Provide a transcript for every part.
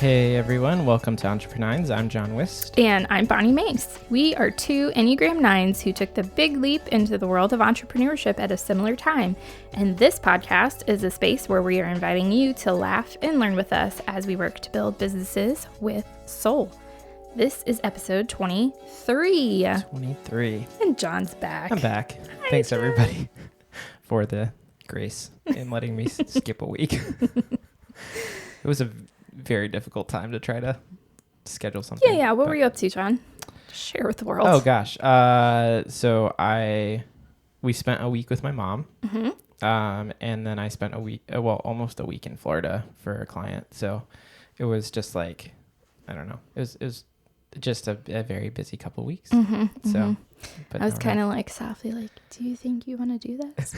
Hey everyone, welcome to EntrepreNINES. I'm John Wist. And I'm Bonni Mace. We are two Enneagram 9s who took the big leap into the world of entrepreneurship at a similar time. And this podcast is a space where we are inviting you to laugh and learn with us as we work to build businesses with soul. This is episode 23. 23. And John's back. I'm back. Hi, Thanks John. everybody for the grace in letting me skip a week. It was a very difficult time to try to schedule something. Yeah. What were you up to, John? Share with the world. Oh gosh. So we spent a week with my mom. Mm-hmm. And then I spent almost a week in Florida for a client. So it was just like, I don't know. It was just a very busy couple weeks. Mm-hmm, so, mm-hmm. But I was no, kind of like softly like, do you think you want to do this?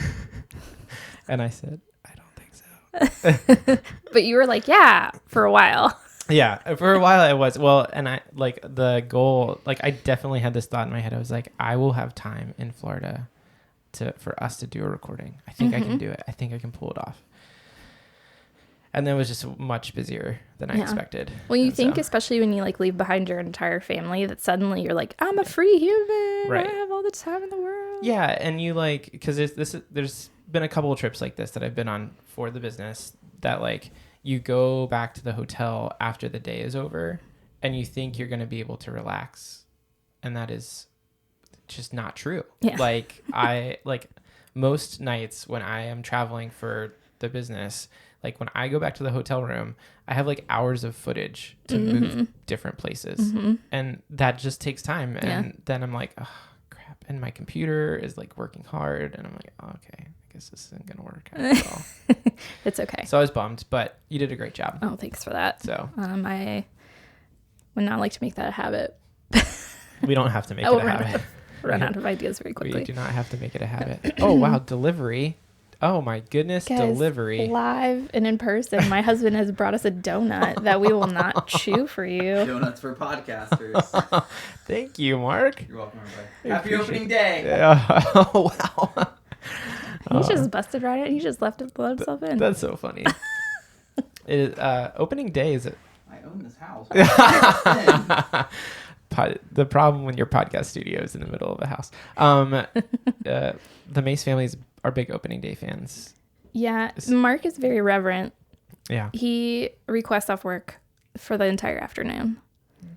And I said, I don't think so. But you were like, yeah, for a while. Yeah, for a while I was. Well, and I like the goal, like I definitely had this thought in my head. I was like, I will have time in Florida for us to do a recording. I think I can do it. I think I can pull it off. And then it was just much busier than I expected. Well, you And think, so, especially when you like leave behind your entire family, that suddenly you're like, I'm a free human. Right. I have all the time in the world. yeah, and you like, because there's been a couple of trips like this that I've been on for the business that like you go back to the hotel after the day is over and you think you're going to be able to relax, and that is just not true. Yeah. Like most nights when I am traveling for the business, like when I go back to the hotel room, I have like hours of footage to move different places, and that just takes time. And then I'm like, oh crap, and my computer is like working hard, and I'm like, oh, okay, I guess this isn't gonna work out at all. It's okay. So I was bummed, but you did a great job. Oh, thanks for that. So I would not like to make that a habit. we don't have to make I will it a habit. Run out of ideas very quickly. We do not have to make it a habit. Oh wow, delivery. Oh my goodness, Guys, delivery. Live and in person. My husband has brought us a donut that we will not chew for you. Donuts for podcasters. Thank you, Mark. You're welcome, everybody. Happy opening day. Oh wow. He just busted right in. He just let himself in. That's so funny. It is opening day is it? I own this house. The problem when your podcast studio is in the middle of a house. The Mace families are big opening day fans. Yeah, Mark is very reverent. Yeah. He requests off work for the entire afternoon.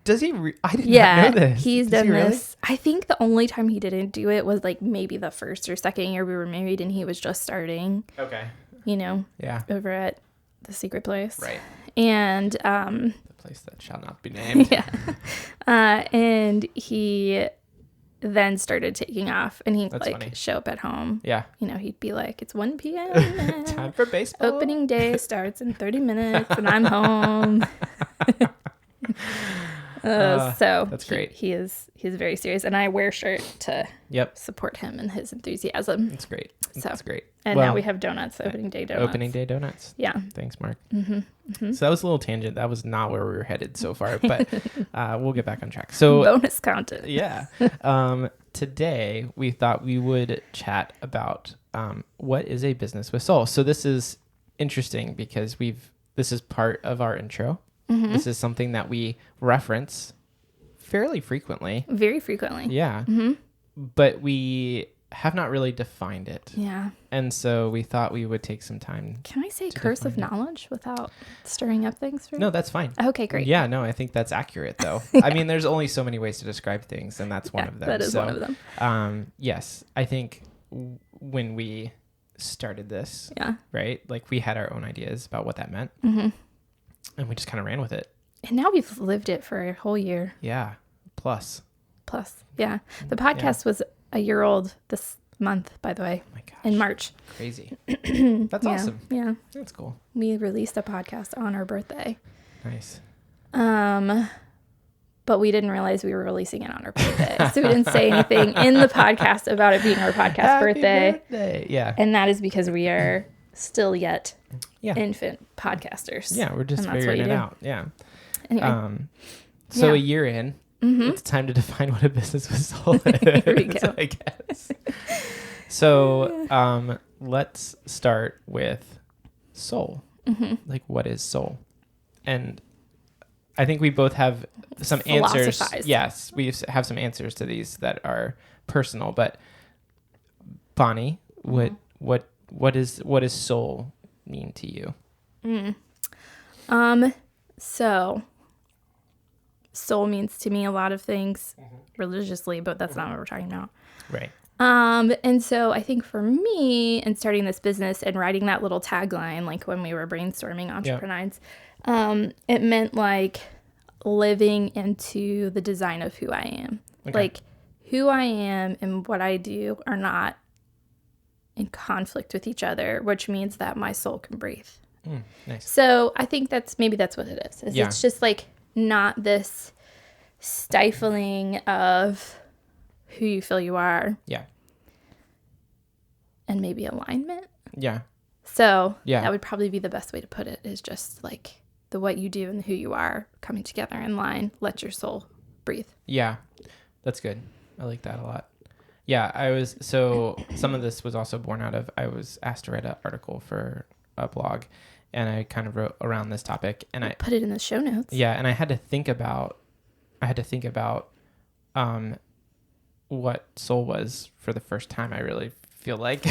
Does he? I did not know this. He's Does done he really? this. I think the only time he didn't do it was like maybe the first or second year we were married and he was just starting, Okay. Yeah. over at the secret place. Right. And, The place that shall not be named. yeah. And he then started taking off and he'd That's like funny. show up at home. Yeah. He'd be like, it's 1 p.m. Time for baseball. Opening day starts in 30 minutes and I'm home. So that's great. He's very serious, and I wear shirt to Yep. support him and his enthusiasm. That's great. So- That's great. And Well, now we have donuts, opening day donuts. Opening day donuts. Yeah. Thanks, Mark. So that was a little tangent. That was not where we were headed so far, but we'll get back on track. So Bonus content. yeah. Today we thought we would chat about what is a business with soul. So this is interesting because this is part of our intro. This is something that we reference fairly frequently. Very frequently. Yeah. But we have not really defined it. Yeah. And so we thought we would take some time. Can I say curse of knowledge without stirring up things for you? No, that's fine. Okay, great. Yeah, no, I think that's accurate though. I mean, there's only so many ways to describe things, and that's one of them. That is one of them. Yes, I think when we started this, Yeah. right, like we had our own ideas about what that meant, and we just kind of ran with it. And now we've lived it for a whole year Yeah, plus. Yeah. The podcast was a year old this month, by the way, Oh my gosh, in March. crazy. That's Yeah. awesome. Yeah. That's cool. We released a podcast on our birthday. Nice. But we didn't realize we were releasing it on our birthday. So we didn't say anything in the podcast about it being our podcast Happy birthday. Yeah. And that is because we are still yet Yeah. infant podcasters. Yeah, we're just And that's figuring what it you do. out. Yeah. Anyway, So Yeah. a year in, it's time to define what a business with soul is, Here we go. I guess. So let's start with soul. Like, what is soul? And I think we both have some answers. Philosophize. Yes, we have some answers to these that are personal. But Bonnie, what does soul mean to you? So soul means to me a lot of things religiously, but that's not what we're talking about. Right. And so I think for me, in starting this business and writing that little tagline, like when we were brainstorming EntrepreNINES, it meant like living into the design of who I am. Okay. Like who I am and what I do are not in conflict with each other, which means that my soul can breathe. Nice. So I think that's what it is. Yeah. It's just like not this stifling of who you feel you are. Yeah. And maybe alignment. Yeah. So Yeah. that would probably be the best way to put it, is just like the what you do and who you are coming together in line. Let your soul breathe. Yeah. That's good. I like that a lot. Yeah. Some of this was also born out of, I was asked to write an article for a blog, and I kind of wrote around this topic, and I put it in the show notes. Yeah. And I had to think about what soul was for the first time. I really feel like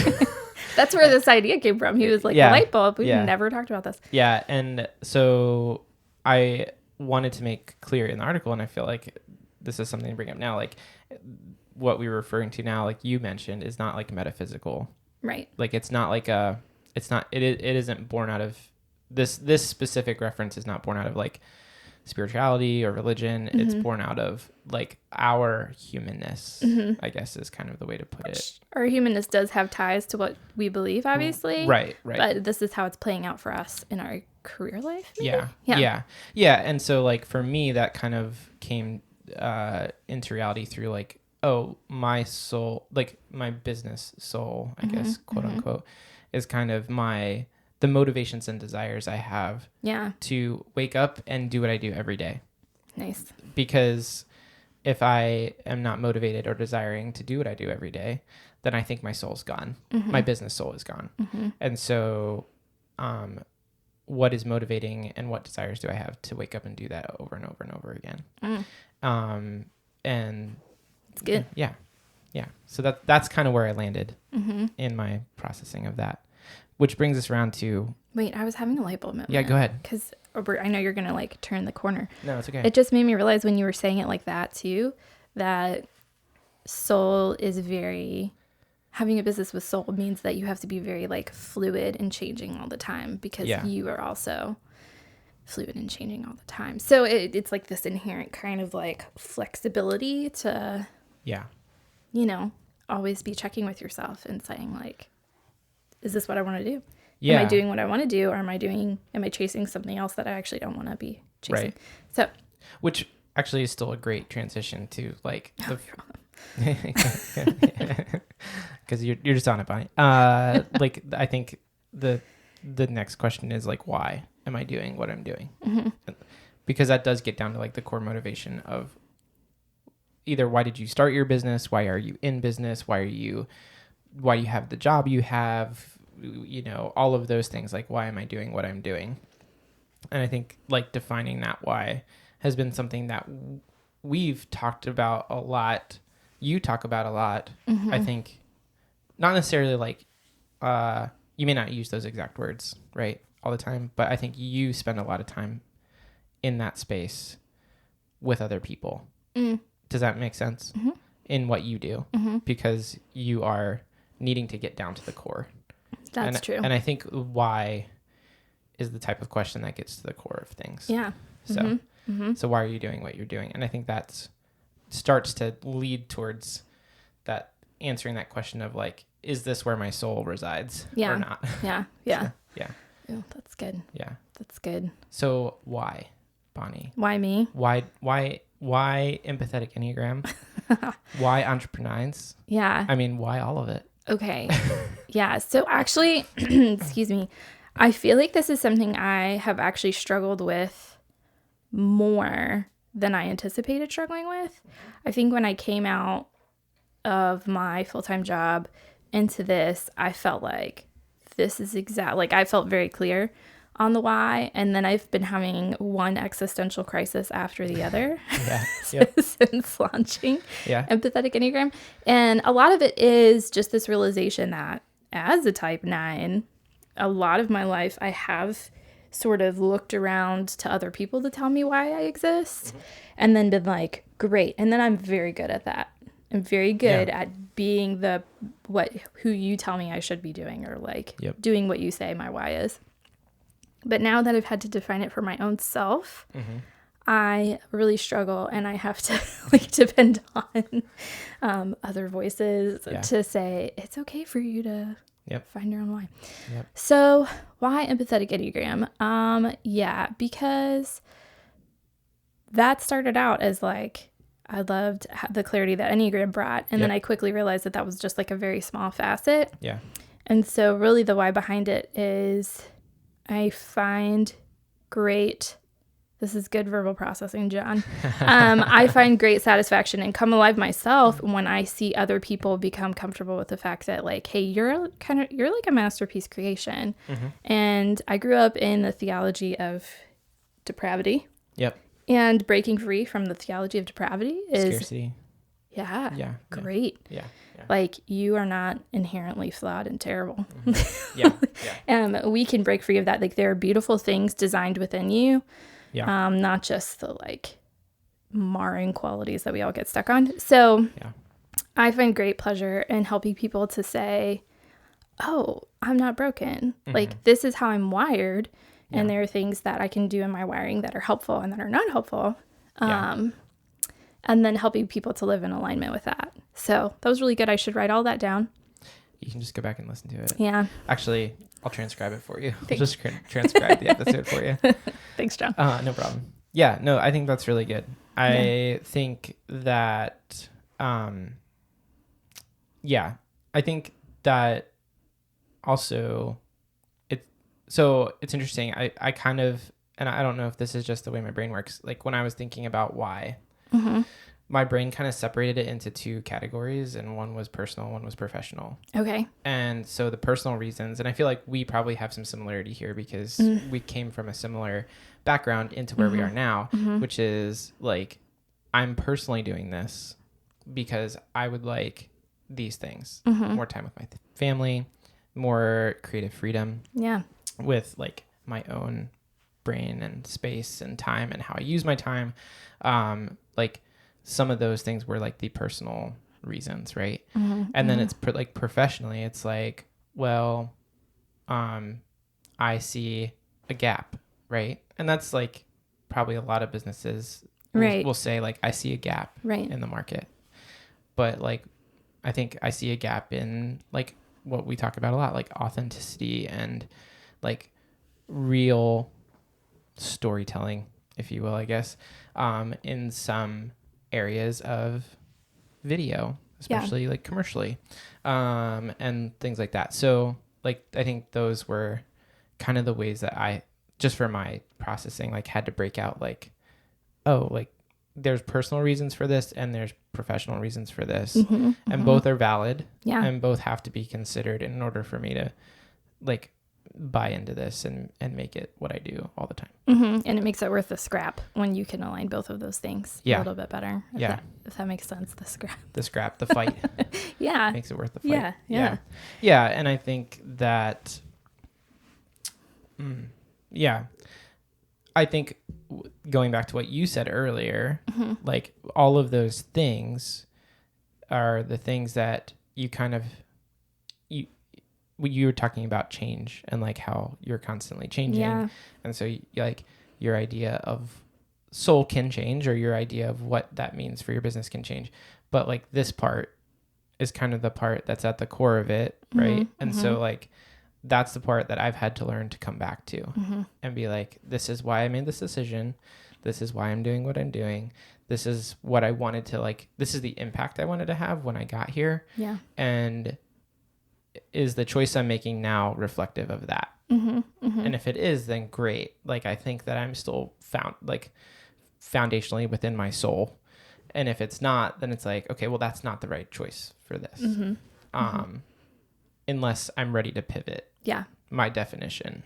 that's where this idea came from. He was like, Yeah. a light bulb. We've Yeah. never talked about this. Yeah. And so I wanted to make clear in the article, and I feel like this is something to bring up now, like what we were referring to now, like you mentioned, is not like metaphysical. Right. Like it isn't born out of this specific reference is not born out of like spirituality or religion. It's born out of like our humanness, I guess is kind of the way to put it. Our humanness does have ties to what we believe, obviously. Right. But this is how it's playing out for us in our career life. Maybe? Yeah. And so like for me, that kind of came into reality through like, my soul, like my business soul, I guess, quote unquote, is kind of the motivations and desires I have to wake up and do what I do every day. Nice. Because if I am not motivated or desiring to do what I do every day, then I think my soul's gone. My business soul is gone. And so what is motivating and what desires do I have to wake up and do that over and over and over again? And it's good. Yeah. So that's kind of where I landed in my processing of that, which brings us around to. Wait, I was having a light bulb moment. Yeah, go ahead. Because I know you're gonna like turn the corner. No, it's okay. It just made me realize when you were saying it like that too, that soul is having a business with soul means that you have to be very like fluid and changing all the time, because you are also fluid and changing all the time. So it's like this inherent kind of like flexibility to, always be checking with yourself and saying like, is this what I want to do? Yeah. Am I doing what I want to do, or am I chasing something else that I actually don't want to be chasing? Right. So, which actually is still a great transition to like because you're just on it, Bonnie. Like I think the next question is like, why am I doing what I'm doing? Because that does get down to like the core motivation of either why did you start your business, why are you in business, why you have the job you have, all of those things, like why am I doing what I'm doing? And I think like defining that why has been something that we've talked about a lot. You talk about a lot. I think not necessarily like you may not use those exact words right all the time, but I think you spend a lot of time in that space with other people. Does that make sense? In what you do? Because you are needing to get down to the core. That's true. And I think why is the type of question that gets to the core of things. Yeah. So, so why are you doing what you're doing? And I think that starts to lead towards that answering that question of like, is this where my soul resides or not? Yeah. Yeah. Ooh, that's good. Yeah. That's good. So why, Bonnie? Why me? Why empathetic enneagram? Why EntrepreNINES? Yeah. I mean, why all of it? Okay. Yeah. So actually, excuse me, I feel like this is something I have actually struggled with more than I anticipated struggling with. I think when I came out of my full-time job into this, I felt like this is I felt very clear on the why, and then I've been having one existential crisis after the other since launching Empathetic Enneagram. And a lot of it is just this realization that as a type 9, a lot of my life I have sort of looked around to other people to tell me why I exist, and then been like, great. And then I'm very good at that. I'm very good at being who you tell me I should be doing, or like doing what you say my why is. But now that I've had to define it for my own self, I really struggle, and I have to like depend on other voices to say it's okay for you to find your own why. So why Empathetic Enneagram? Because that started out as like, I loved the clarity that Enneagram brought. And then I quickly realized that was just like a very small facet. Yeah. And so really the why behind it is I find great, this is good verbal processing, John. I find great satisfaction and come alive myself when I see other people become comfortable with the fact that like, hey, you're like a masterpiece creation. And I grew up in the theology of depravity. And breaking free from the theology of depravity is scarcity. Great. Like, you are not inherently flawed and terrible. We can break free of that. Like, there are beautiful things designed within you. Not just the like marring qualities that we all get stuck on. So I find great pleasure in helping people to say, oh, I'm not broken. Like, this is how I'm wired. And there are things that I can do in my wiring that are helpful and that are not helpful. And then helping people to live in alignment with that. So that was really good. I should write all that down. You can just go back and listen to it. Yeah. Actually, I'll transcribe it for you. I'll just transcribe the episode for you. Thanks, John. No problem. Yeah, no, I think that's really good. I think that, I think that also, it's interesting. I kind of, and I don't know if this is just the way my brain works. Like when I was thinking about why, my brain kind of separated it into two categories, and one was personal, one was professional. Okay. And so the personal reasons, and I feel like we probably have some similarity here because we came from a similar background into where we are now, which is like, I'm personally doing this because I would like these things, more time with my family, more creative freedom. Yeah. With like my own brain and space and time and how I use my time. Like some of those things were like the personal reasons, right? And then it's like professionally, it's like, well, I see a gap, right? And that's like probably a lot of businesses will say like, I see a gap in the market. But like, I think I see a gap in like what we talk about a lot, like authenticity and like real storytelling, if you will, I guess, in some areas of video, especially like commercially, and things like that. So like, I think those were kind of the ways that I, just for my processing, like had to break out like, oh, like there's personal reasons for this and there's professional reasons for this, and both are valid and both have to be considered in order for me to like buy into this and make it what I do all the time. And it makes it worth the scrap when you can align both of those things a little bit better. If that makes sense, the scrap, the fight. Makes it worth the fight. Yeah. And I think that, I think going back to what you said earlier, like all of those things are the things that you kind of, you were talking about change and like how you're constantly changing. And so like your idea of soul can change, or your idea of what that means for your business can change. But like this part is kind of the part that's at the core of it. Right. And so like, that's the part that I've had to learn to come back to and be like, this is why I made this decision. This is why I'm doing what I'm doing. This is what I wanted to like, this is the impact I wanted to have when I got here. And is the choice I'm making now reflective of that? And if it is, then great. Like, I think that I'm still foundationally within my soul. And if it's not, then it's like, okay, well, that's not the right choice for this. Unless I'm ready to pivot my definition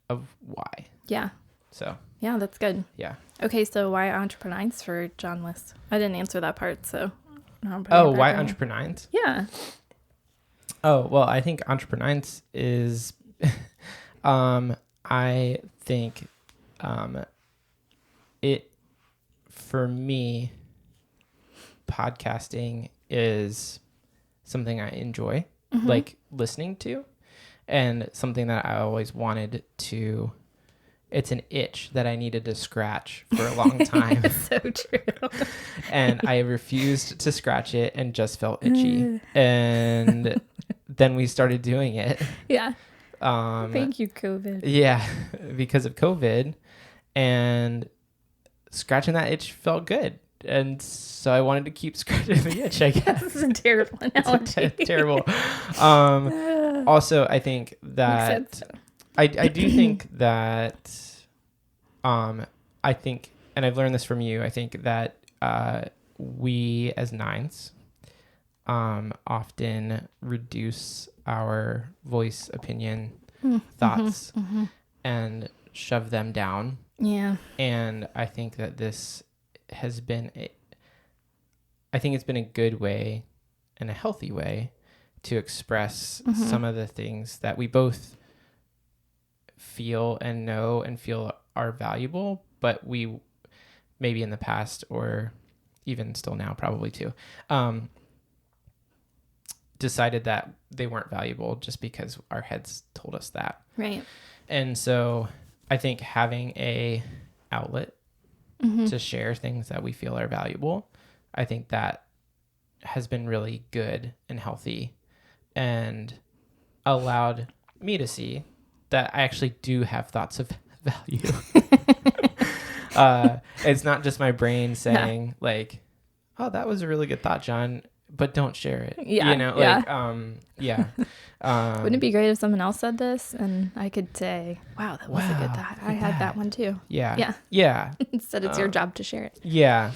of why. Yeah. So, Yeah, that's good. yeah. Okay, so why EntrepreNINES for John Wist? I didn't answer that part, so. Why EntrepreNINES? Yeah. Oh, well, I think EntrepreNINES is, I think, it, for me, podcasting is something I enjoy, like listening to, and something that I always wanted to, it's an itch that I needed to scratch for a long time. So true. And I refused to scratch it and just felt itchy. And then we started doing it. Yeah. Thank you, COVID. Yeah, because of COVID. And scratching that itch felt good. And so I wanted to keep scratching the itch, I guess. This is a terrible analogy. Terrible. Also, I think that Makes sense. I do think that I think, and I've learned this from you, I think that we as nines often reduce our voice, opinion, thoughts, and shove them down. Yeah. And I think that this has been I think it's been a good way and a healthy way to express some of the things that we both feel and know and feel are valuable, but we maybe in the past, or even still now probably too, decided that they weren't valuable just because our heads told us that. Right. And so I think having a outlet to share things that we feel are valuable, I think that has been really good and healthy and allowed me to see that I actually do have thoughts of value. It's not just my brain saying like, oh, that was a really good thought, John, but don't share it. Yeah. You know, like, yeah. Wouldn't it be great if someone else said this and I could say, wow, that was a good thought. I had that one too. Yeah. Yeah. Yeah. Instead, it's your job to share it. Yeah.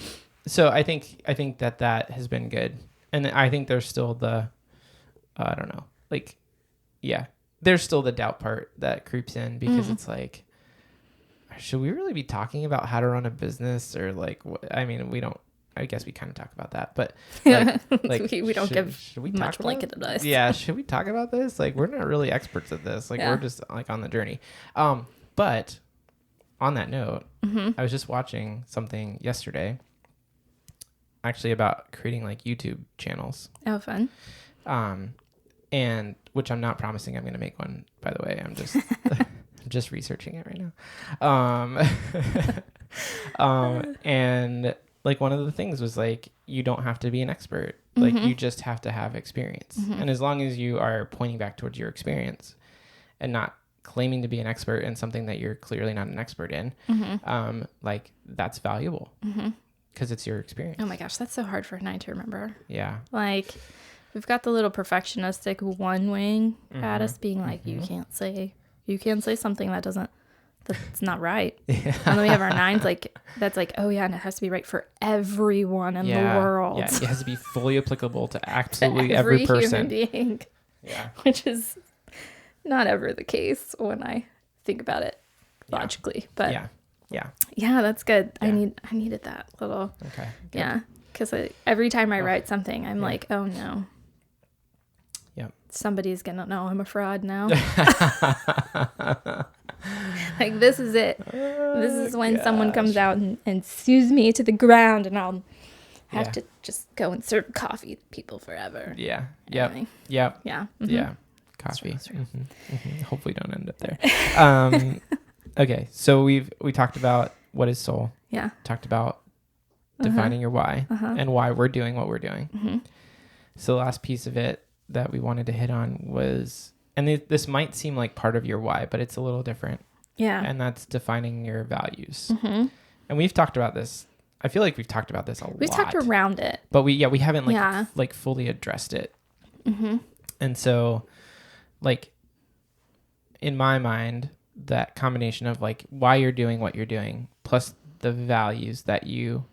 So I think that has been good. And I think there's still the, I don't know, like, yeah, there's still the doubt part that creeps in because it's like, should we really be talking about how to run a business or like, I mean, we don't, I guess we kind of talk about that, but like we don't give should we much talk blanket about, advice. yeah. Should we talk about this? Like, we're not really experts at this. Like, we're just like on the journey. But on that note, I was just watching something yesterday actually about creating like YouTube channels. Oh, fun. And which I'm not promising I'm going to make one, by the way. I'm just just researching it right now. And like one of the things was like, you don't have to be an expert. Like you just have to have experience. And as long as you are pointing back towards your experience and not claiming to be an expert in something that you're clearly not an expert in, like that's valuable because it's your experience. Oh my gosh, that's so hard for a 9 to remember. Yeah. Like, we've got the little perfectionistic one wing at us being like, you can't say something that's not right. Yeah. And then we have our 9s like, that's like, oh yeah, and it has to be right for everyone in the world. Yeah, it has to be fully applicable to absolutely every person. Human being. Yeah. Which is not ever the case when I think about it logically. But yeah, that's good. Yeah. I needed that little. Okay. Good. Yeah. Because every time I write something, I'm like, oh no. Yep. Somebody's going to know I'm a fraud now. Like, this is it. This is when someone comes out and sues me to the ground and I'll have to just go and serve coffee to people forever. Yeah. Yep. Anyway. Yep. Yeah. Yeah. Coffee. Hopefully don't end up there. Okay. So we talked about what is soul. Yeah. Talked about defining your why and why we're doing what we're doing. So the last piece of it that we wanted to hit on was, and this might seem like part of your why, but it's a little different. Yeah. And that's defining your values. And we've talked about this. I feel like we've talked about this a lot. We've talked around it. But we haven't like fully addressed it. And so like in my mind, that combination of like why you're doing what you're doing plus the values that you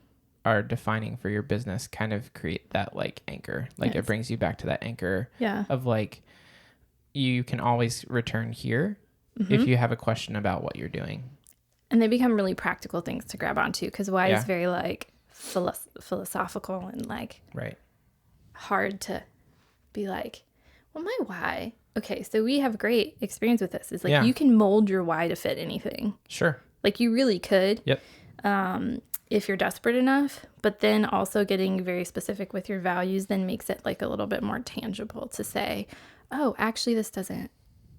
are defining for your business kind of create that like anchor. Like it brings you back to that anchor of like, you can always return here if you have a question about what you're doing. And they become really practical things to grab onto, because why Yeah. is very like philosophical and like Right. hard to be like, well, my why. Okay, so we have great experience with this. Is like Yeah. you can mold your why to fit anything. Sure. Like you really could. Yep. If you're desperate enough, but then also getting very specific with your values then makes it like a little bit more tangible to say, oh, actually this doesn't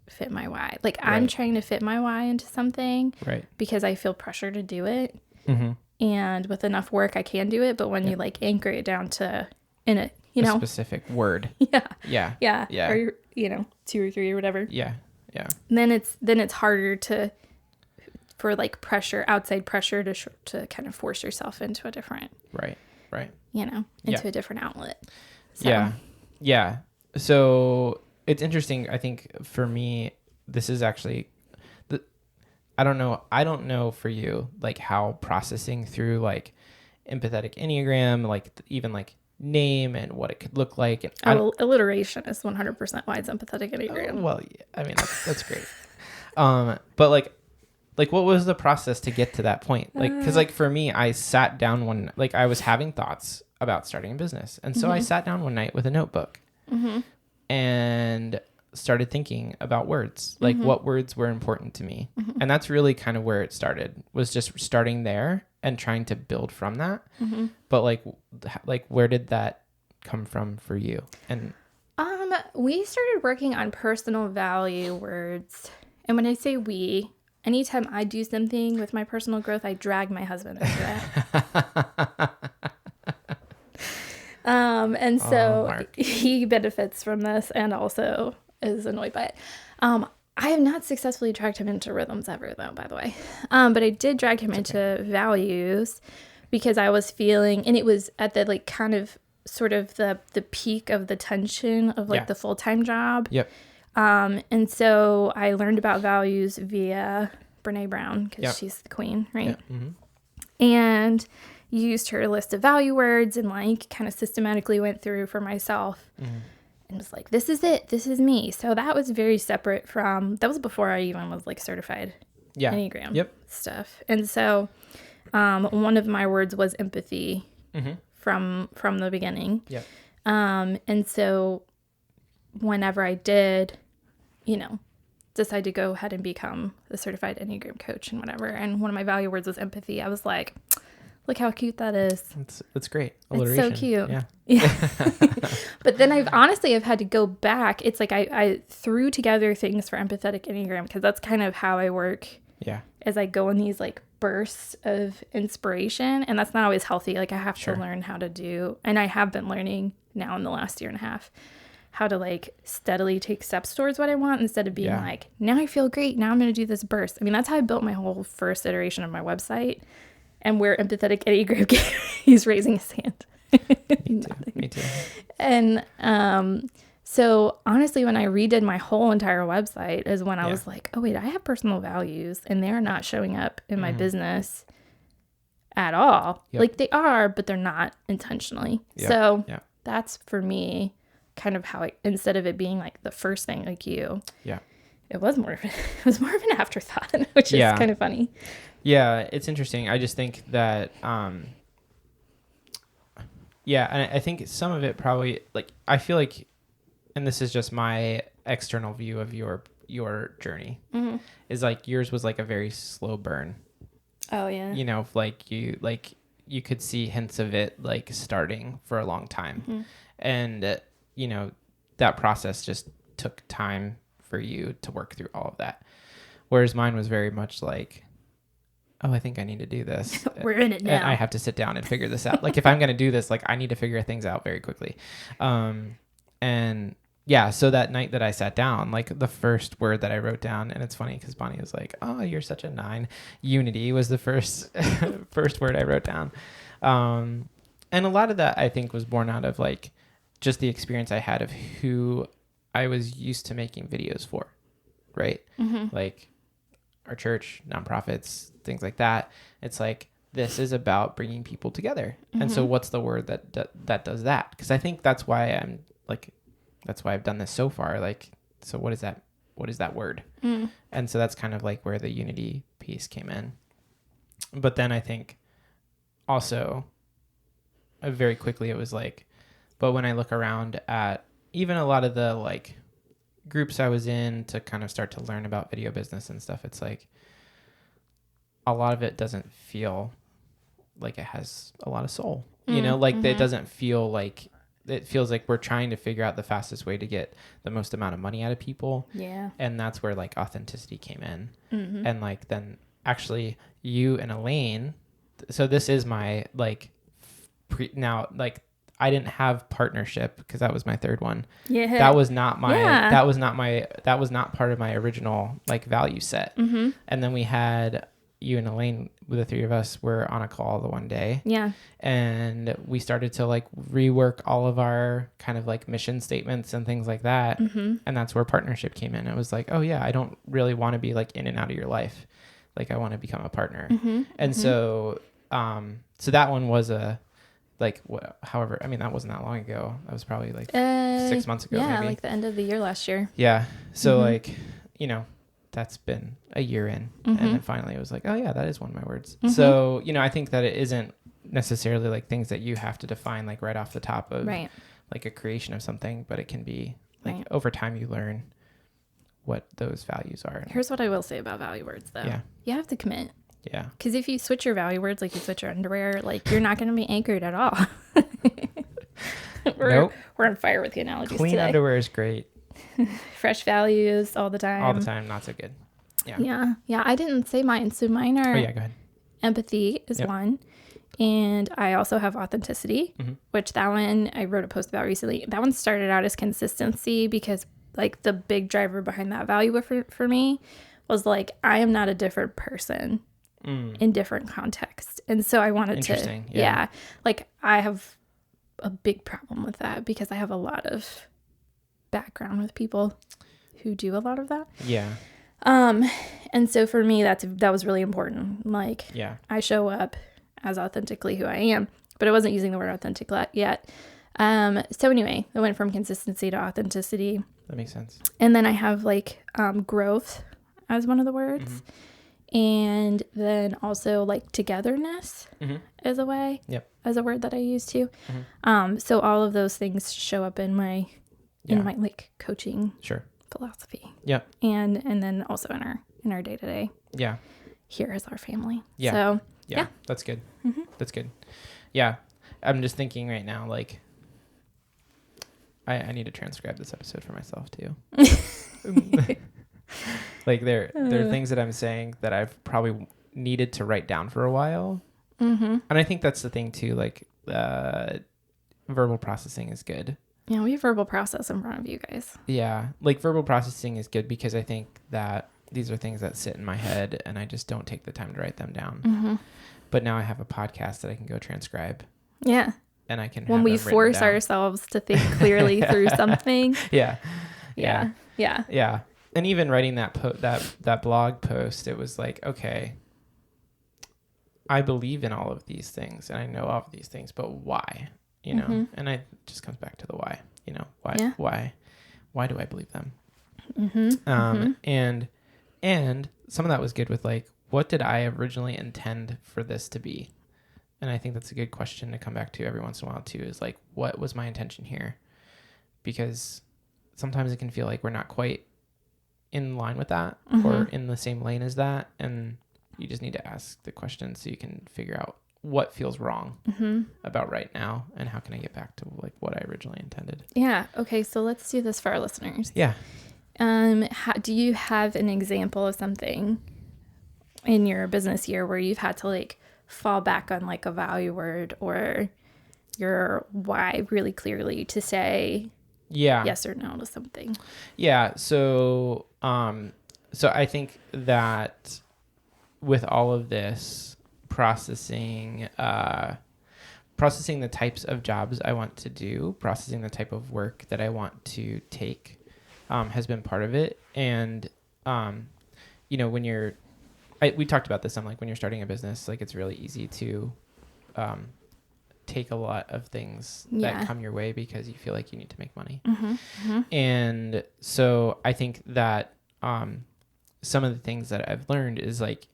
fit my why. Like I'm Right. trying to fit my why into something Right. because I feel pressure to do it. Mm-hmm. And with enough work I can do it. But when you like anchor it down to in a, you A know, specific word. yeah, Yeah. yeah, Yeah. or, you know, 2 or 3 or whatever. Yeah. Yeah. Then it's harder for like pressure, outside pressure to kind of force yourself into a different, Right. Right. you know, into a different outlet. So, Yeah. Yeah. So it's interesting. I think for me, this is actually, I don't know for you, like how processing through like empathetic enneagram, like even like name and what it could look like. And alliteration is 100% why it's empathetic enneagram. well, yeah, I mean, that's great. But like what was the process to get to that point? Like, cause like for me, I sat down like I was having thoughts about starting a business. And so I sat down one night with a notebook and started thinking about words, like what words were important to me. And that's really kind of where it started, was just starting there and trying to build from that. But like where did that come from for you? And We started working on personal value words. And when I say we, anytime I do something with my personal growth, I drag my husband into it. And so Mark. he benefits from this and also is annoyed by it. I have not successfully dragged him into rhythms ever, though, by the way. But I did drag him into values because I was feeling, and it was at the like kind of sort of the peak of the tension of like the full-time job. Yep. And so I learned about values via Brene Brown because she's the queen, right? Yep. Mm-hmm. And used her list of value words and like kind of systematically went through for myself and was like, this is it. This is me. So that was very separate from, that was before I even was like certified enneagram stuff. And so one of my words was empathy from the beginning. Yep. And so whenever I did, you know, decide to go ahead and become a certified enneagram coach and whatever, and one of my value words was empathy, I was like, look how cute that is. That's great. It's so cute. Yeah. But then I've had to go back. It's like I threw together things for empathetic enneagram because that's kind of how I work. Yeah. As I go in these like bursts of inspiration, and that's not always healthy. Like I have to learn how to do, and I have been learning now in the last year and a half, how to like steadily take steps towards what I want instead of being like, now I feel great, now I'm going to do this burst. I mean, that's how I built my whole first iteration of my website, and where empathetic enneagram, he's raising his hand. Me too. And so honestly, when I redid my whole entire website is when I was like, oh wait, I have personal values and they're not showing up in my business at all. Like they are, but they're not intentionally. So that's for me kind of how instead of it being like the first thing like you, it was more of an afterthought, which is kind of funny. Yeah, it's interesting. I just think that and I think some of it probably, like, I feel like, and this is just my external view of your journey, is like yours was like a very slow burn. Oh yeah. You know, like you could see hints of it like starting for a long time. And you know, that process just took time for you to work through all of that. Whereas mine was very much like, oh, I think I need to do this. We're in it now. And I have to sit down and figure this out. Like if I'm going to do this, like I need to figure things out very quickly. And yeah, so that night that I sat down, like the first word that I wrote down, and it's funny because Bonni was like, oh, you're such a 9. Unity was the first word I wrote down. And a lot of that I think was born out of like just the experience I had of who I was used to making videos for, right? Like our church, nonprofits, things like that. It's like, this is about bringing people together. And so what's the word that does that? Because I think that's why I've done this so far. Like, so what does that what is that word? And so that's kind of like where the unity piece came in. But then I think also very quickly it was like, but when I look around at even a lot of the like groups I was in to kind of start to learn about video business and stuff, it's like a lot of it doesn't feel like it has a lot of soul, you know, like it doesn't feel like, it feels like we're trying to figure out the fastest way to get the most amount of money out of people. Yeah. And that's where like authenticity came in. And like, then actually you and Elaine, so this is my like now, like I didn't have partnership because that was my third one. Yeah. That was not my, that was not part of my original like value set. And then we had you and Elaine, the three of us were on a call the one day. Yeah. And we started to like rework all of our kind of like mission statements and things like that. And that's where partnership came in. It was like, oh yeah, I don't really want to be like in and out of your life. Like I want to become a partner. And so, so that one was a, like, however, I mean, that wasn't that long ago. That was probably like 6 months ago. Yeah. Maybe. Like the end of the year last year. Yeah. So like, you know, that's been a year in. And then finally it was like, oh yeah, that is one of my words. So, you know, I think that it isn't necessarily like things that you have to define like right off the top of like a creation of something, but it can be like over time you learn what those values are. Here's what I will say about value words though. Yeah. You have to commit. Yeah. Because if you switch your value words like you switch your underwear, like you're not going to be anchored at all. We're on fire with the analogies Clean today. underwear is great. Fresh values all the time. All the time, not so good. Yeah. I didn't say mine. So mine are Oh yeah, go ahead. empathy is one. And I also have authenticity, which that one I wrote a post about recently. That one started out as consistency because like the big driver behind that value for me was like, I am not a different person in different contexts. And so I wanted to, like I have a big problem with that because I have a lot of background with people who do a lot of that. Yeah. And so for me, that was really important. Like, I show up as authentically who I am, but I wasn't using the word authentic yet. So anyway, I went from consistency to authenticity. That makes sense. And then I have like, growth as one of the words. And then also like togetherness is a way, as a word that I use too. So all of those things show up in my like coaching philosophy. And then also in our day-to-day. Here is our family. So that's good. That's good. Yeah. I'm just thinking right now, like I need to transcribe this episode for myself too. Like there are things that I'm saying that I've probably needed to write down for a while. And I think that's the thing too, like verbal processing is good. Yeah, we verbal process in front of you guys. Yeah, like verbal processing is good because I think that these are things that sit in my head and I just don't take the time to write them down. But now I have a podcast that I can go transcribe. Yeah. And I can when we force ourselves to think clearly through something. Yeah. And even writing that blog post, it was like, okay, I believe in all of these things and I know all of these things, but why? You know, and it just comes back to the why. You know, why do I believe them? And some of that was good with like, what did I originally intend for this to be? And I think that's a good question to come back to every once in a while too, is like, what was my intention here? Because sometimes it can feel like we're not quite in line with that or in the same lane as that. And you just need to ask the question so you can figure out what feels wrong about right now and how can I get back to like what I originally intended. Yeah. Okay. So let's do this for our listeners. Yeah. Do you have an example of something in your business year where you've had to like fall back on like a value word or your why really clearly to say yes or no to something? Yeah. So I think that with all of this processing the types of jobs I want to do, processing the type of work that I want to take, has been part of it. And, you know, when we talked about this on like when you're starting a business, like it's really easy to, take a lot of things that come your way because you feel like you need to make money. And so I think that some of the things that I've learned is like,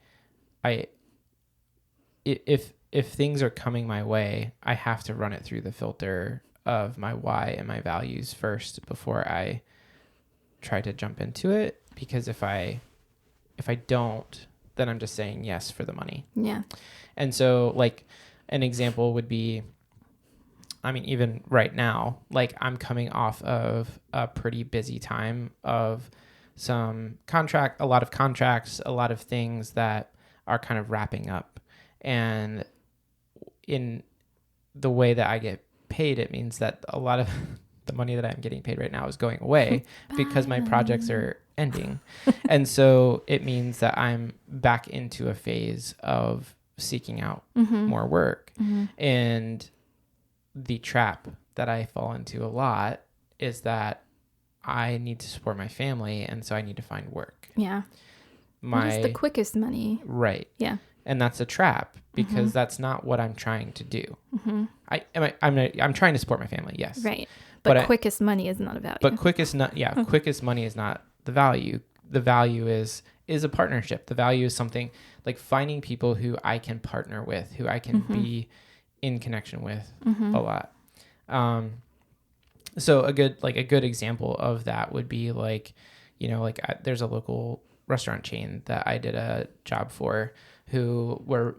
if things are coming my way, I have to run it through the filter of my why and my values first before I try to jump into it. Because if I don't, then I'm just saying yes for the money. Yeah. And so like an example would be, I mean, even right now, like I'm coming off of a pretty busy time of a lot of contracts, a lot of things that are kind of wrapping up. And in the way that I get paid, it means that a lot of the money that I'm getting paid right now is going away because my projects are ending. And so it means that I'm back into a phase of seeking out more work. And the trap that I fall into a lot is that I need to support my family, and so I need to find work. Yeah. What is the quickest money? Right. Yeah. And that's a trap because that's not what I'm trying to do. I'm trying to support my family, yes. Right. But quickest money is not a value. But quickest money is not the value. The value is a partnership. The value is something like finding people who I can partner with, who I can be in connection with a lot. So a good example of that would be like, there's a local restaurant chain that I did a job for who we're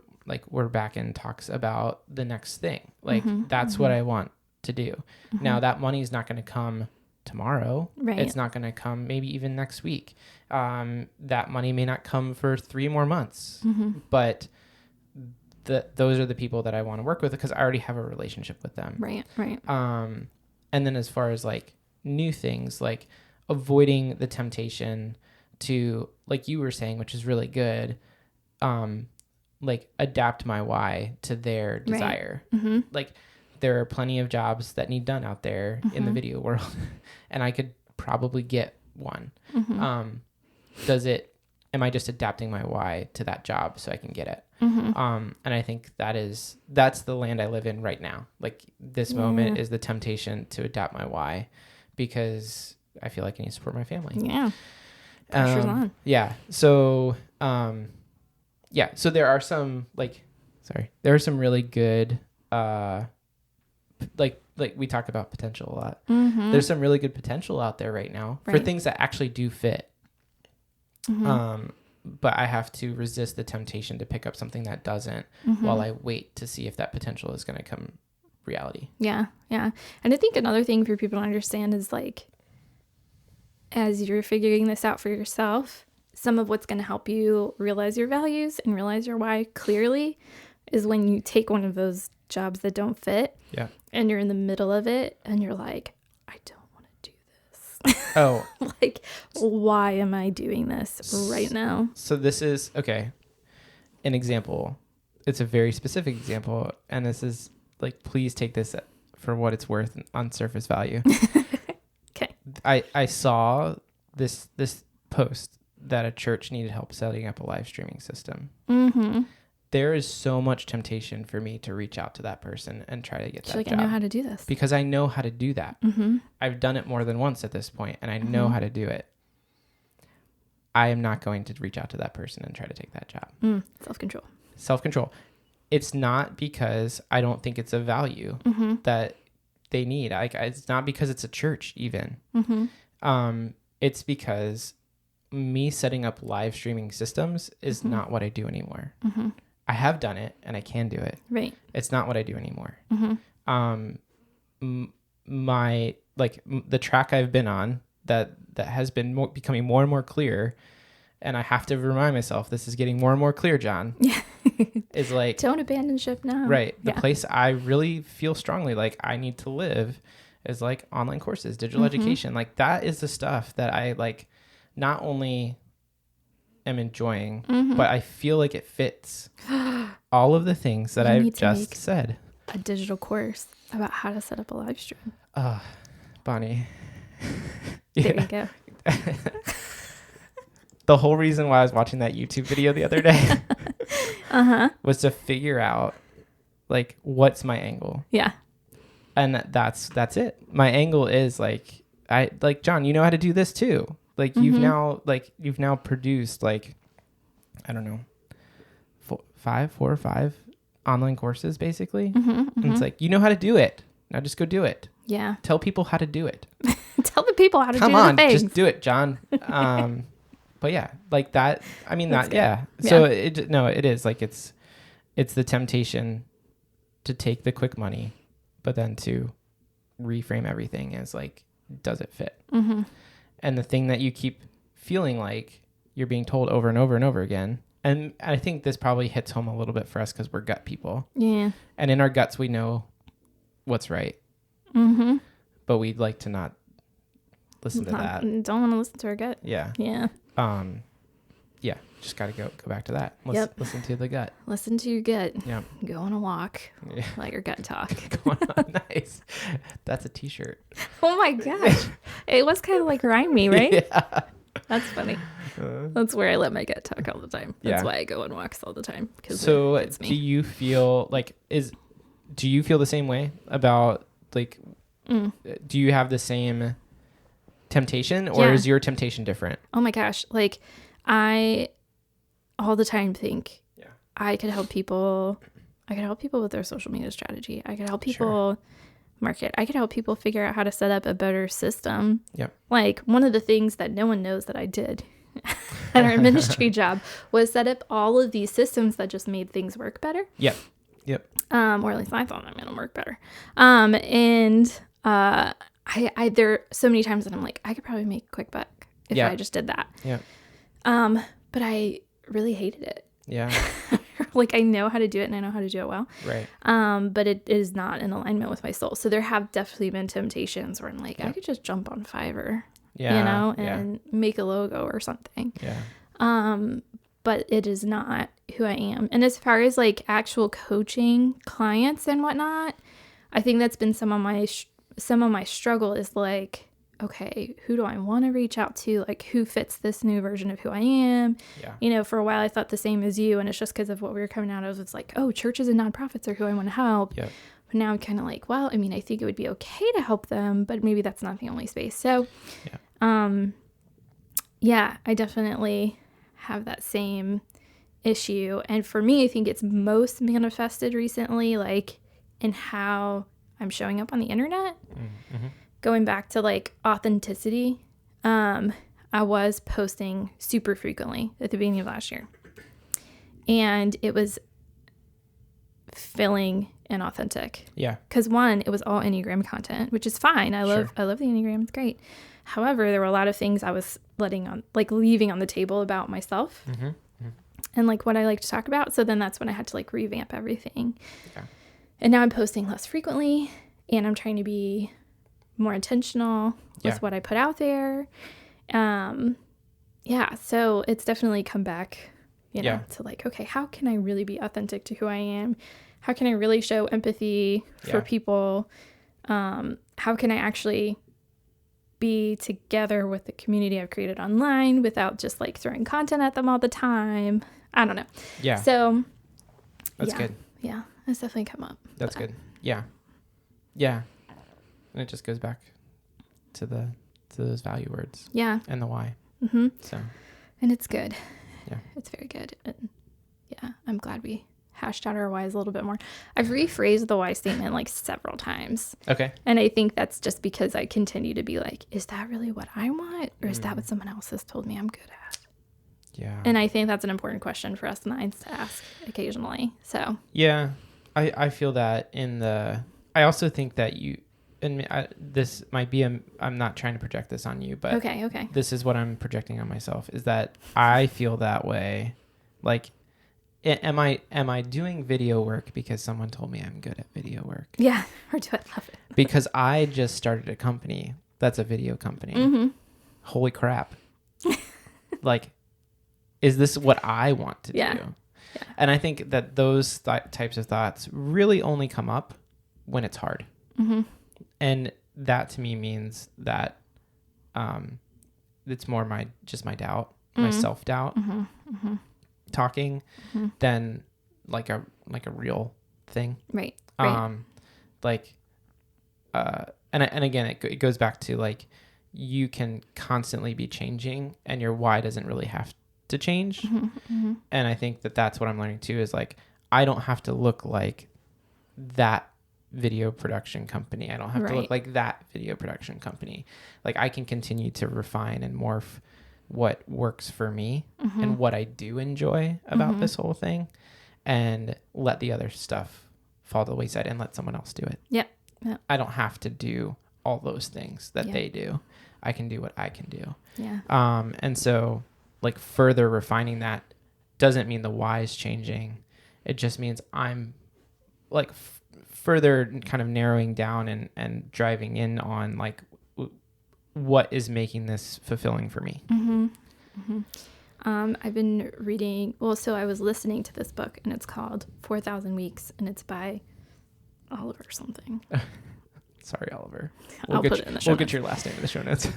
back in talks about the next thing. Like that's what I want to do. Now that money is not going to come tomorrow. Right. It's not going to come maybe even next week. That money may not come for 3 more months, but those are the people that I want to work with because I already have a relationship with them. Right. Right. And then as far as like new things, like avoiding the temptation to, like you were saying, which is really good, like adapt my why to their desire. Like there are plenty of jobs that need done out there in the video world and I could probably get one. Am I just adapting my why to that job so I can get it? And I think that's the land I live in right now. Like this moment is the temptation to adapt my why because I feel like I need to support my family. Yeah. Pressure's on. Yeah. So, so there are some there are some really good, like we talk about potential a lot. There's some really good potential out there right now for things that actually do fit. But I have to resist the temptation to pick up something that doesn't while I wait to see if that potential is going to come reality. Yeah. Yeah. And I think another thing for people to understand is like, as you're figuring this out for yourself, some of what's going to help you realize your values and realize your why clearly is when you take one of those jobs that don't fit and you're in the middle of it and you're like, I don't want to do this. Oh. Like, why am I doing this right now? So this is, okay, an example. It's a very specific example. And this is like, please take this for what it's worth on surface value. Okay. I saw this post that a church needed help setting up a live streaming system. There is so much temptation for me to reach out to that person and try to get that job. I know how to do this. Because I know how to do that. I've done it more than once at this point, and I know how to do it. I am not going to reach out to that person and try to take that job. Self-control. Self-control. It's not because I don't think it's a value that they need. It's not because it's a church even. It's because me setting up live streaming systems is not what I do anymore. I have done it and I can do it. Right. It's not what I do anymore. The track I've been on that has been becoming more and more clear, and I have to remind myself this is getting more and more clear, John. Yeah. Is like, don't abandon ship now. Right. The place I really feel strongly like I need to live is like online courses, digital education. Like that is the stuff that I like not only am enjoying, but I feel like it fits all of the things that I've just said. A digital course about how to set up a live stream. Bonni. There you go. The whole reason why I was watching that YouTube video the other day was to figure out like what's my angle. Yeah. And that's it. My angle is like, John, you know how to do this too. Like you've now produced like, I don't know, 4 or 5 online courses basically. And it's like, you know how to do it. Now just go do it. Yeah. Tell people how to do it. Tell the people how to Come do on, the things. just do it, John. But yeah, like that. I mean, That's that, good. yeah. So it is like, it's the temptation to take the quick money, but then to reframe everything as like, does it fit? And the thing that you keep feeling like you're being told over and over and over again. And I think this probably hits home a little bit for us because we're gut people. Yeah. And in our guts, we know what's right. But we'd like to not listen to that. Don't want to listen to our gut. Yeah. Yeah. Yeah. Just got to go back to that. Listen to the gut. Listen to your gut. Yeah. Go on a walk. Yeah. Let your gut talk. Nice. That's a t-shirt. Oh my gosh. It was kind of like rhymey, right? Yeah. That's funny. That's where I let my gut talk all the time. That's Yeah. why I go on walks all the time. So it's me. do you feel like, do you feel the same way about like, do you have the same temptation or is your temptation different? Oh my gosh. Like I all the time think I could help people. I could help people with their social media strategy. I could help people market. I could help people figure out how to set up a better system. Yep. Like one of the things that no one knows that I did at our ministry job was set up all of these systems that just made things work better. Yep. Or at least I thought that made them work better. I there are so many times that I'm like, I could probably make a quick buck if I just did that. Yeah. But I really hated it. Yeah. Like I know how to do it and I know how to do it well. Right. But it is not in alignment with my soul. So there have definitely been temptations where I'm like, I could just jump on Fiverr, and make a logo or something. Yeah. But it is not who I am. And as far as like actual coaching clients and whatnot, I think that's been some of my struggle is like, okay, who do I want to reach out to? Like who fits this new version of who I am? Yeah. You know, for a while I thought the same as you, and it's just because of what we were coming out of. It's like, oh, churches and nonprofits are who I want to help. Yep. But now I'm kind of like, well, I mean, I think it would be okay to help them, but maybe that's not the only space. So, I definitely have that same issue. And for me, I think it's most manifested recently, like in how I'm showing up on the internet. Going back to like authenticity, I was posting super frequently at the beginning of last year, and it was feeling inauthentic. Yeah. Because one, it was all Enneagram content, which is fine. I love the Enneagram. It's great. However, there were a lot of things I was leaving on the table about myself and like what I like to talk about. So then that's when I had to like revamp everything. Yeah. And now I'm posting less frequently, and I'm trying to be more intentional with what I put out there. So it's definitely come back, to like, okay, how can I really be authentic to who I am? How can I really show empathy for people? How can I actually be together with the community I've created online without just like throwing content at them all the time? I don't know. Yeah. So that's good. Yeah, it's definitely come up. That's good. Yeah. Yeah. And it just goes back to those value words. Yeah. And the why. So. And it's good. Yeah. It's very good. And I'm glad we hashed out our whys a little bit more. I've rephrased the why statement like several times. Okay. And I think that's just because I continue to be like, is that really what I want? Or is that what someone else has told me I'm good at? Yeah. And I think that's an important question for us nines to ask occasionally. So. Yeah. I feel that I also think that this might be I'm not trying to project this on you, but okay. This is what I'm projecting on myself, is that I feel that way. Like, am I doing video work because someone told me I'm good at video work? Yeah. Or do I love it? Because I just started a company that's a video company. Holy crap. Like, is this what I want to do? Yeah. And I think that those types of thoughts really only come up when it's hard. And that to me means that it's more my doubt, my self-doubt talking than like a real thing. Right. And again, it goes back to like, you can constantly be changing and your why doesn't really have to change. And I think that that's what I'm learning too, is like, I don't have to look like that video production company. I don't have to look like that video production company. Like, I can continue to refine and morph what works for me and what I do enjoy about this whole thing, and let the other stuff fall to the wayside and let someone else do it. Yeah. I don't have to do all those things that they do. I can do what I can do. Yeah. And so, like, further refining that doesn't mean the why is changing. It just means I'm like further kind of narrowing down and driving in on like what is making this fulfilling for me. I've been reading, so I was listening to this book, and it's called 4,000 Weeks, and it's by Oliver something. Sorry, Oliver. I'll put it in the show We'll get your last name in the show notes.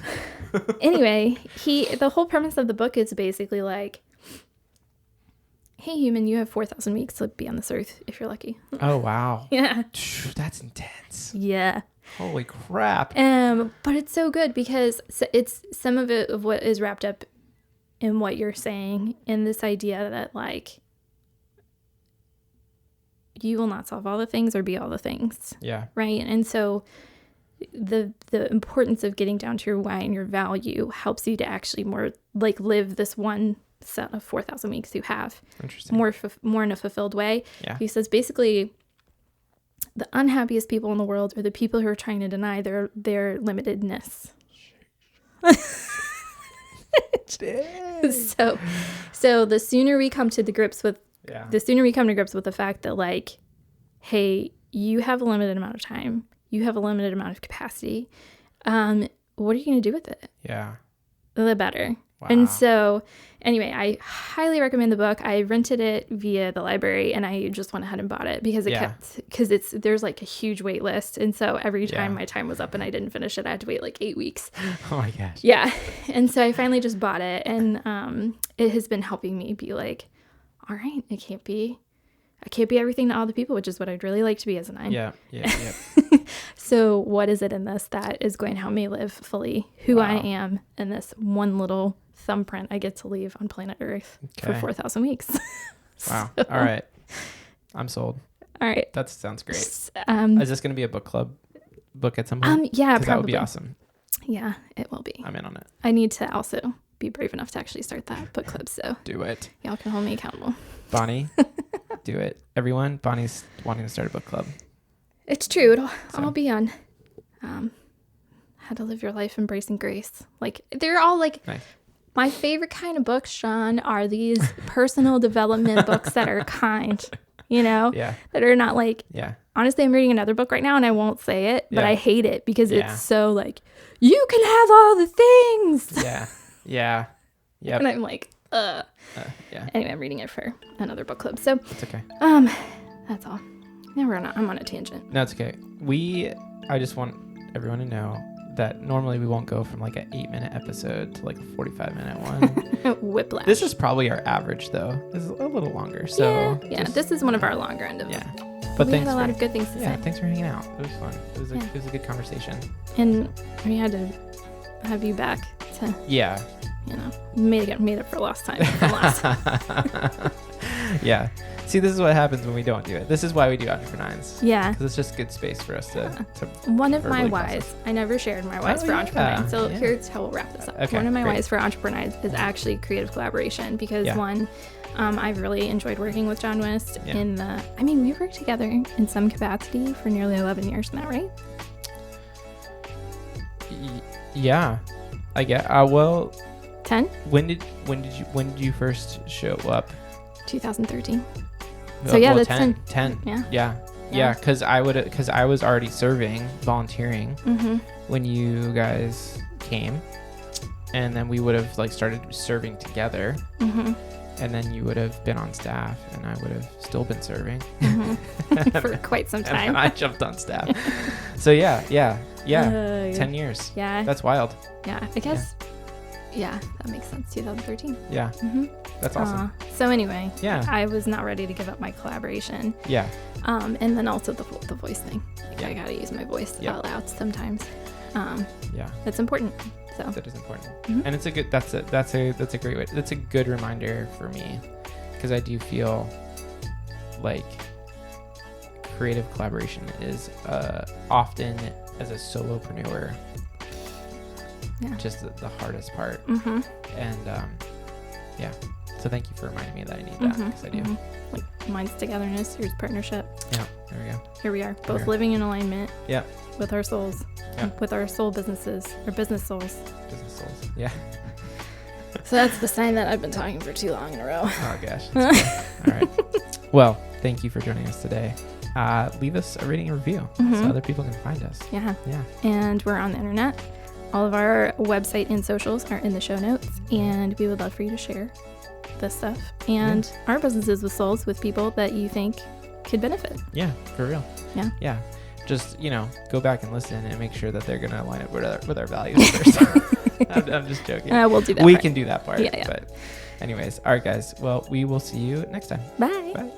Anyway, the whole premise of the book is basically like, hey, human, you have 4,000 weeks to be on this earth if you're lucky. Oh, wow. Yeah. That's intense. Yeah. Holy crap. But it's so good because it's some of it of what is wrapped up in what you're saying, in this idea that like, you will not solve all the things or be all the things. Yeah. Right. And so the importance of getting down to your why and your value helps you to actually more like live this one set of 4,000 weeks you have. Interesting. More in a fulfilled way. Yeah. He says basically the unhappiest people in the world are the people who are trying to deny their limitedness. So the sooner we come to grips with the fact that like, hey, you have a limited amount of time, you have a limited amount of capacity, what are you going to do with it? Yeah. The better. Wow. And so anyway, I highly recommend the book. I rented it via the library, and I just went ahead and bought it because there's like a huge wait list. And so every time my time was up and I didn't finish it, I had to wait like 8 weeks. Oh my gosh. Yeah. And so I finally just bought it, and it has been helping me be like, all right, I can't be everything to all the people, which is what I'd really like to be as a 9. Yeah. So what is it in this that is going to help me live fully who I am in this one little thumbprint I get to leave on planet Earth for 4,000 weeks? Wow. So, all right. I'm sold. All right. That sounds great. Is this going to be a book club book at some point? Yeah, probably. That would be awesome. Yeah, it will be. I'm in on it. I need to also be brave enough to actually start that book club. So do it. Y'all can hold me accountable. Bonni, do it. Everyone, Bonnie's wanting to start a book club. It's true. It'll all be on how to live your life embracing grace. Like, they're all like, nice. My favorite kind of books, Sean, are these personal development books that are kind, that are not like, honestly, I'm reading another book right now and I won't say it, but I hate it because it's so like, you can have all the things. Yeah. And I'm like, Anyway, I'm reading it for another book club. So it's okay. That's all. Now I'm on a tangent. No, it's okay. I just want everyone to know that normally we won't go from like an 8-minute episode to like a 45-minute one. Whiplash. This is probably our average though. This is a little longer. So yeah. This is one of our longer end of. Yeah. But we had a lot of good things to say. Yeah, thanks for hanging out. It was fun. It was a good conversation. And we had to have you back to made up for lost time from last time. Yeah. See, this is what happens when we don't do it. This is why we do EntrepreNINES. Yeah. Because it's just good space for us to one of my whys, I never shared my whys for EntrepreNINES. So here's how we'll wrap this up. Okay, one of my whys for EntrepreNINES is actually creative collaboration because I've really enjoyed working with John Wist we worked together in some capacity for nearly 11 years, isn't that right? Yeah. I get 10? When did you first show up? 2013. So that's 10. Yeah. Because I was already volunteering when you guys came, and then we would have like started serving together, and then you would have been on staff, and I would have still been serving for quite some time. And I jumped on staff. So yeah. 10 years. Yeah. That's wild. Yeah, I guess. Yeah, that makes sense. 2013. Yeah. That's awesome. So anyway, I was not ready to give up my collaboration. Yeah. And then also the voice thing. I gotta use my voice out loud sometimes. Yeah. It's important. So That is important. Mhm. And it's a good, that's a great way. That's a good reminder for me, because I do feel like creative collaboration is often, as a solopreneur, Yeah. just the hardest part. Mm-hmm. And yeah, so thank you for reminding me that I need that, because I do. Mm-hmm. Like mine's togetherness, yours partnership. Yeah, there we go. Here we are, both Here. living in alignment. Yeah. With our souls. Yeah. With our soul businesses, or business souls. Business souls. Yeah. So that's the sign that I've been talking for too long in a row. Oh gosh. That's cool. All right. Well, thank you for joining us today. Leave us a rating and review so other people can find us. Yeah. Yeah. And we're on the internet. All of our website and socials are in the show notes, and we would love for you to share this stuff and our businesses with souls with people that you think could benefit. Yeah, for real. Yeah. Yeah. Just, go back and listen and make sure that they're going to line up with our values first. I'm just joking. We'll do that. We part. can do that part. Yeah. But anyways, all right, guys. Well, we will see you next time. Bye. Bye.